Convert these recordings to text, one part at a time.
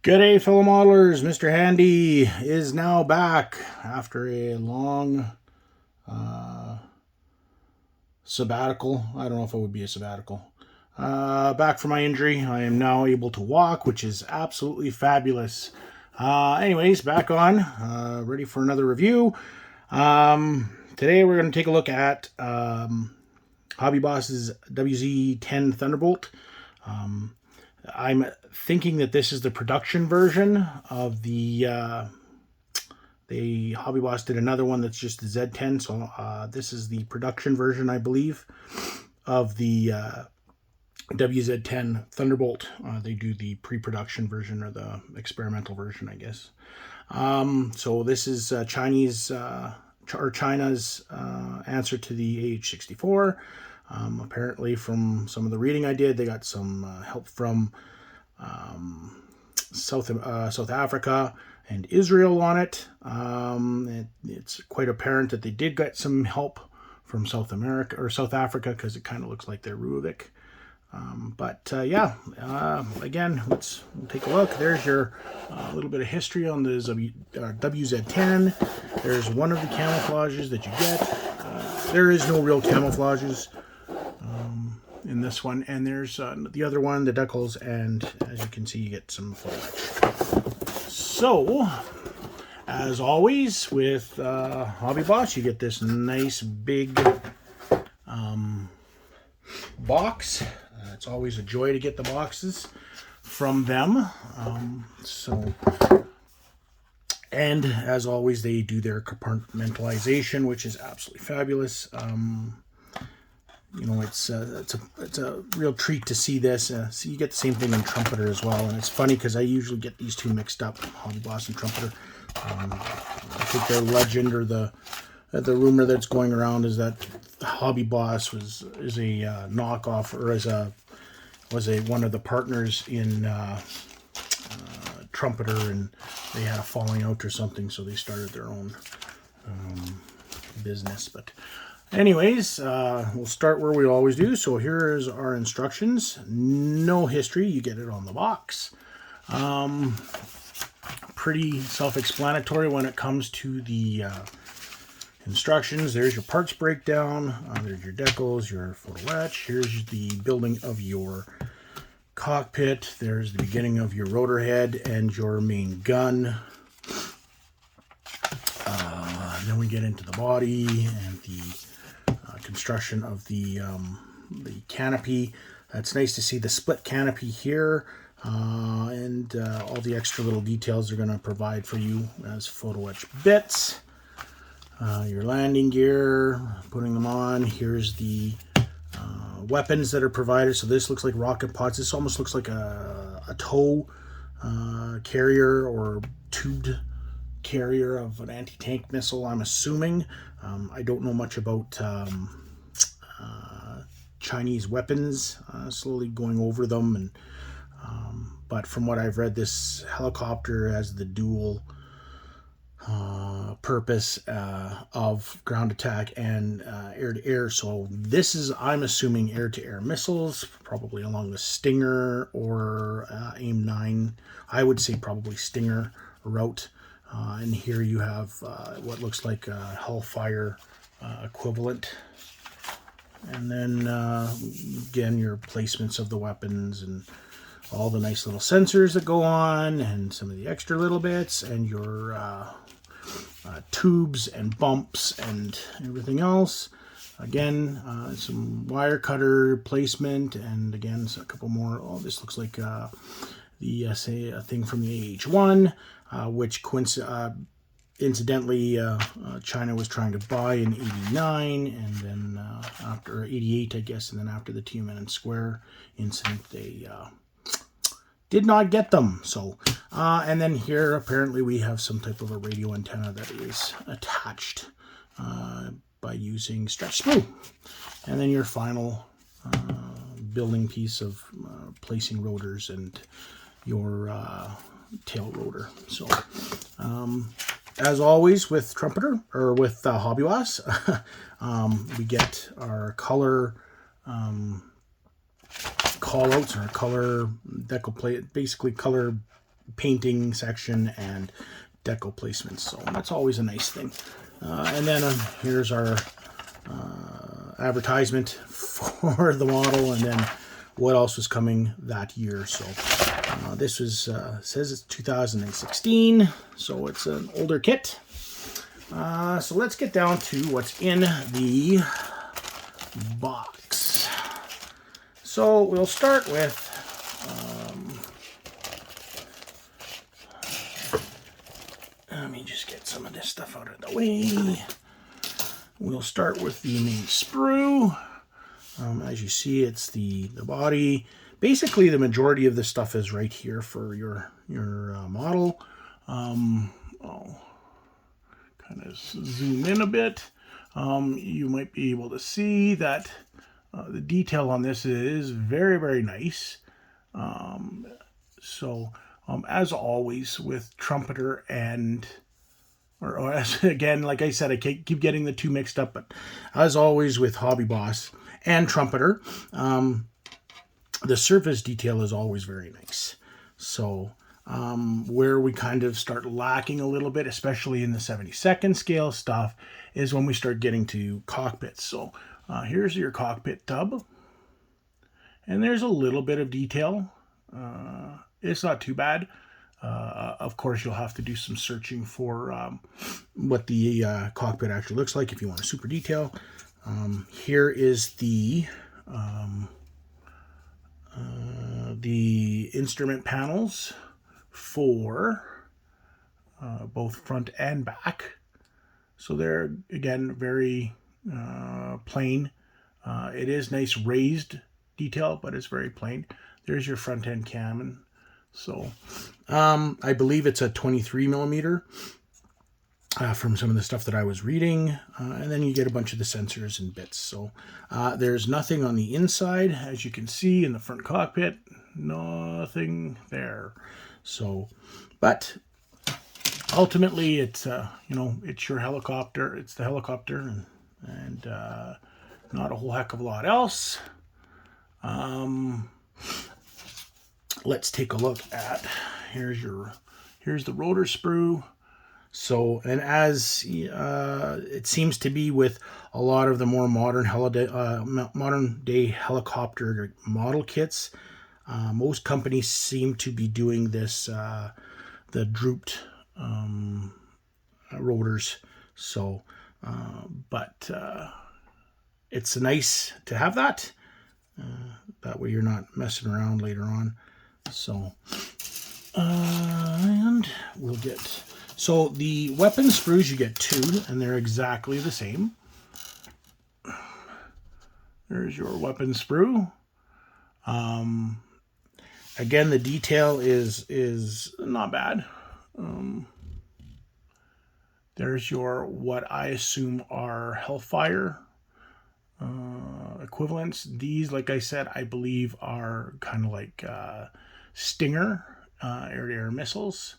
G'day, fellow modelers. Mr. Handy is now back after a long sabbatical. I don't know if it would be a sabbatical. Back from my injury. I am now able to walk, which is absolutely fabulous. Anyways, back on. Ready for another review. Today we're going to take a look at Hobbyboss's WZ-10 Thunderbolt. I'm thinking that this is the production version of the Hobbyboss did another one that's just the Z10, so this is the production version, I believe, of the WZ-10 Thunderbolt. They do the pre-production version or the experimental version, I guess. So this is China's answer to the AH-64. Apparently, from some of the reading I did, they got some help from South Africa and Israel on it. It's quite apparent that they did get some help from South Africa, because it kind of looks like they're Ruvik. Again, we'll take a look. There's your little bit of history on the WZ-10. There's one of the camouflages that you get. There is no real camouflages in this one, and there's the other one, the decals, and as you can see, you get some photo etch. So, as always with Hobbyboss, you get this nice big box. It's always a joy to get the boxes from them. And as always, they do their compartmentalization, which is absolutely fabulous. You know, it's a real treat to see this. So you get the same thing in Trumpeter as well, and it's funny because I usually get these two mixed up, Hobbyboss and Trumpeter. I think their legend, or the rumor that's going around, is that Hobbyboss is a knockoff, or was one of the partners in Trumpeter, and they had a falling out or something, so they started their own business. But anyways, we'll start where we always do. So here's our instructions. No history, you get it on the box. Pretty self-explanatory when it comes to the instructions. There's your parts breakdown. There's your decals, your photo etch. Here's the building of your cockpit. There's the beginning of your rotor head and your main gun. Then we get into the body and the construction of the canopy. It's nice to see the split canopy here, and all the extra little details they're going to provide for you as photo etch bits. Your landing gear, putting them on. Here's the weapons that are provided. So this looks like rocket pods. This almost looks like a tow carrier or tubed carrier of an anti-tank missile, I'm assuming. I don't know much about Chinese weapons, slowly going over them, and but from what I've read, this helicopter has the dual purpose of ground attack and air-to-air. So this is, I'm assuming, air-to-air missiles, probably along the Stinger or AIM-9. I would say probably Stinger route. And here you have what looks like a Hellfire equivalent. And then again, your placements of the weapons and all the nice little sensors that go on, and some of the extra little bits, and your tubes and bumps and everything else. Again, some wire cutter placement, and again, so a couple more. Oh, this looks like say a thing from the AH-1, which incidentally China was trying to buy in '89, and then after '88, I guess, and then after the Tiananmen Square incident, they did not get them. So, and then here apparently we have some type of a radio antenna that is attached by using stretch sprue. And then your final building piece of placing rotors and your tail rotor. So, as always with Trumpeter, or with Hobbyboss, we get our color callouts, or color decal plate, basically color painting section and deco placements. So that's always a nice thing. And then here's our advertisement for the model, and then what else was coming that year. So this was says it's 2016, so it's an older kit. So let's get down to what's in the box. So we'll start with let me just get some of this stuff out of the way. We'll start with the main sprue. As you see, it's the body. Basically, the majority of the stuff is right here for your model. I'll kind of zoom in a bit. You might be able to see that the detail on this is very, very nice. As always with Trumpeter and or as again, like I said, I keep getting the two mixed up, but as always with Hobbyboss and Trumpeter, the surface detail is always very nice. So where we kind of start lacking a little bit, especially in the 72nd scale stuff, is when we start getting to cockpits. So here's your cockpit tub, and there's a little bit of detail. It's not too bad. Of course, you'll have to do some searching for what the cockpit actually looks like if you want a super detail. Here is the instrument panels for both front and back. So they're, again, very plain. It is nice raised detail, but it's very plain. There's your front end cam. And so I believe it's a 23 millimeter from some of the stuff that I was reading. And then you get a bunch of the sensors and bits. So there's nothing on the inside, as you can see in the front cockpit. Nothing there. So, but ultimately it's it's your helicopter. It's the helicopter, and not a whole heck of a lot else. Let's take a look at here's the rotor sprue. So, and as it seems to be with a lot of the more modern day helicopter model kits, most companies seem to be doing this, the drooped rotors. So, but it's nice to have that. That way you're not messing around later on. So, and we'll get, so the weapon sprues, you get two, and they're exactly the same. There's your weapon sprue. Again, the detail is not bad. There's your, what I assume are Hellfire equivalents. These, like I said, I believe are kind of like Stinger air-to-air missiles.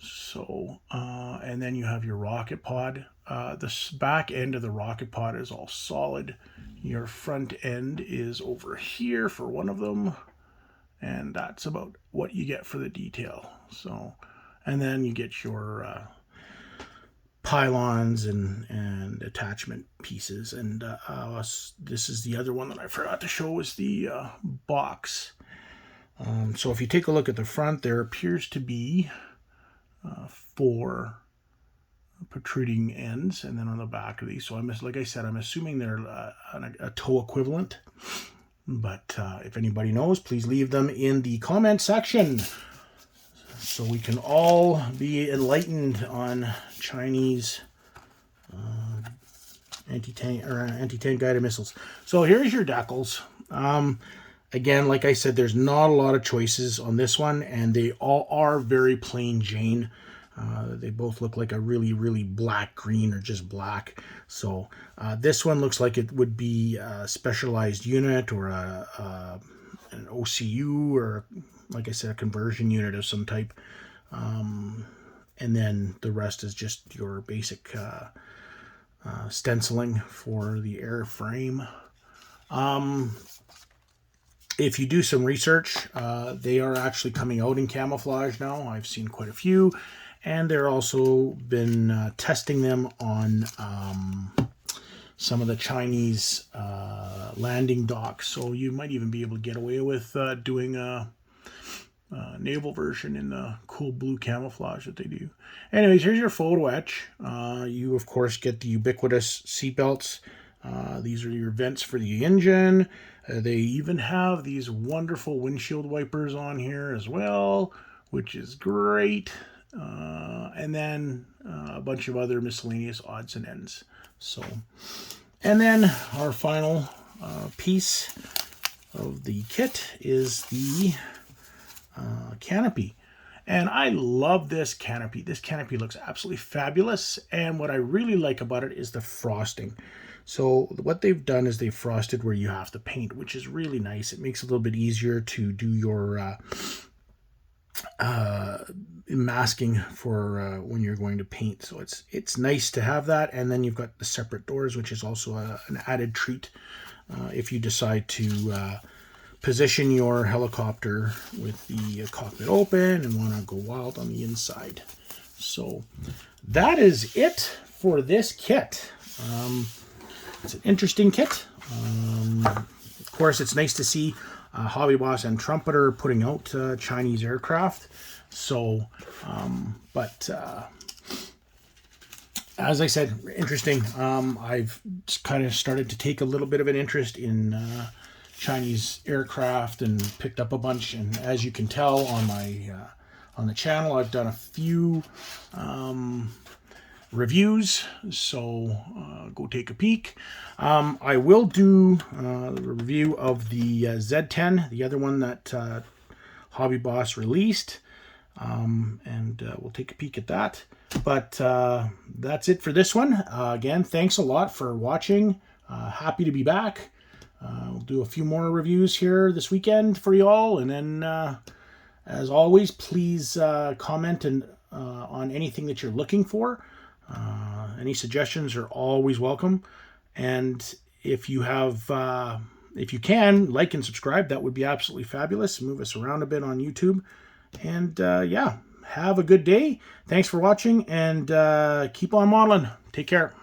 So, and then you have your rocket pod. The back end of the rocket pod is all solid. Your front end is over here for one of them, and that's about what you get for the detail. So, and then you get your pylons and attachment pieces, and this is the other one that I forgot to show, is the box. So if you take a look at the front, there appears to be 4 protruding ends, and then on the back of these, so like I said, I'm assuming they're a toe equivalent, but if anybody knows, please leave them in the comment section so we can all be enlightened on Chinese anti-tank guided missiles. So here's your decals. Again, like I said, there's not a lot of choices on this one, and they all are very plain Jane. They both look like a really, really black green or just black. So this one looks like it would be a specialized unit or an OCU, or, like I said, a conversion unit of some type. And then the rest is just your basic stenciling for the airframe. if you do some research, they are actually coming out in camouflage now. I've seen quite a few, and they're also been testing them on some of the Chinese landing docks. So you might even be able to get away with doing a naval version in the cool blue camouflage that they do. Anyways, here's your photo etch. You, of course, get the ubiquitous seatbelts. These are your vents for the engine. They even have these wonderful windshield wipers on here as well, which is great. And then a bunch of other miscellaneous odds and ends. So, and then our final piece of the kit is the canopy. And I love this canopy. This canopy looks absolutely fabulous. And what I really like about it is the frosting. So what they've done is they've frosted where you have to paint, which is really nice. It makes it a little bit easier to do your masking for when you're going to paint. So it's nice to have that. And then you've got the separate doors, which is also an added treat if you decide to position your helicopter with the cockpit open and want to go wild on the inside. So that is it for this kit. It's an interesting kit. Of course, it's nice to see Hobbyboss and Trumpeter putting out Chinese aircraft. So, as I said, interesting. I've kind of started to take a little bit of an interest in Chinese aircraft and picked up a bunch. And as you can tell on my on the channel, I've done a few reviews, so go take a peek. I will do the review of the Z-10, the other one that Hobbyboss released, and we'll take a peek at that. But that's it for this one. Again, thanks a lot for watching. Happy to be back. We'll do a few more reviews here this weekend for you all, and then as always, please comment on anything that you're looking for. Any suggestions are always welcome. And if you have, if you can, like and subscribe, that would be absolutely fabulous. Move us around a bit on YouTube. And yeah, have a good day. Thanks for watching, and keep on modeling. Take care.